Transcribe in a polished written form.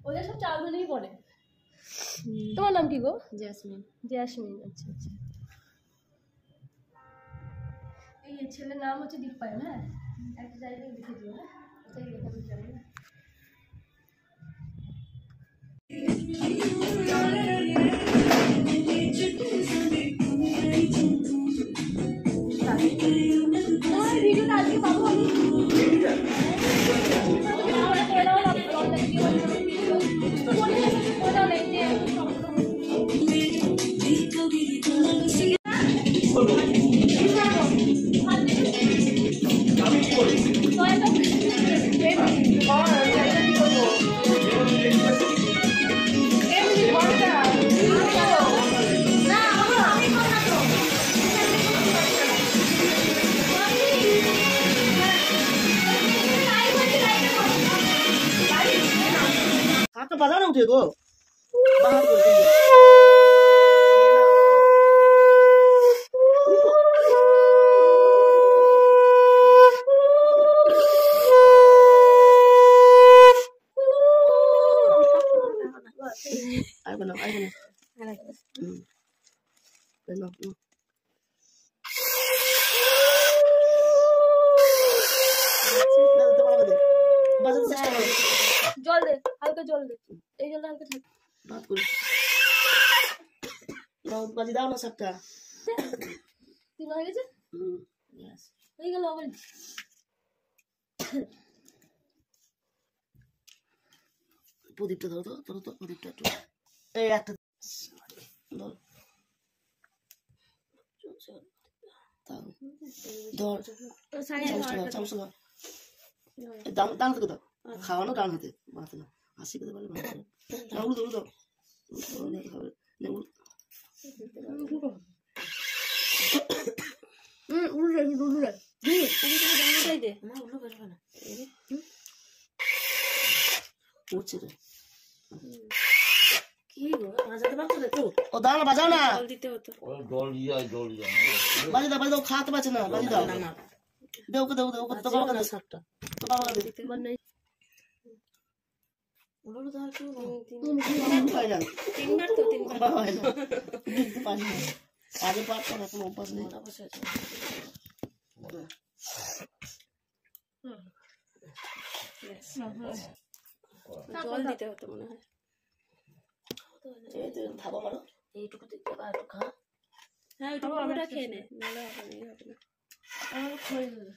ওদের সব চার জনেই পড়ে। তোমার নাম কি গো? জেসমিন। জেসমিন, আচ্ছা আচ্ছা। এই ছেলের নাম হচ্ছে দীপায়ন। হ্যাঁ, একটা জায়গায় লিখে দিও। হ্যাঁ, কোথায় লেখা আমি জানি না। তোমার ভিডিওটা আজকে পাবো আমি। हाथ बजा ना उठे गो बाहर कर दिए आई बना बना জল দে, হালকা জল দে, এই জলটা হালকা থাক। बात करो ना बाजी दाओ ना सबका তিন হয়ে গেছে, यस হয়ে গেল আবার। প্রদীপটা ধরো তো প্রদীপটা একটু এই একটা ধর ধর চামচ ধর ডান হাতে দাও খাওয়ানো ডান হাতে বাঁধে না হাসি খেতে পারলে না উড়ো উড়ো দাও উঠছে রে কি গো বাজাতে পারছো না তো? ও দাও না বাজাও না জল দিতে হতো। জল দিয়া বাজি দাও খাওয়াতে পারছে না বাজি দাও দাও ওকে দাও তো বাবা না সবটা তো বাবা দিতে মানে ওগুলো তো আর কি পাই না তিনবার তো তিনবার বাবা হয় না পাই না আগে পারতো না কোনো অভ্যাস নেই অবশ্যই জল দিতে হতো মনে হয়। এই তো থাবা মারো এইটুকু দিতে বা একটু খা হ্যাঁ ওইটা খেয়ে নে নাহলে হবে না আমার খয়ে গেল।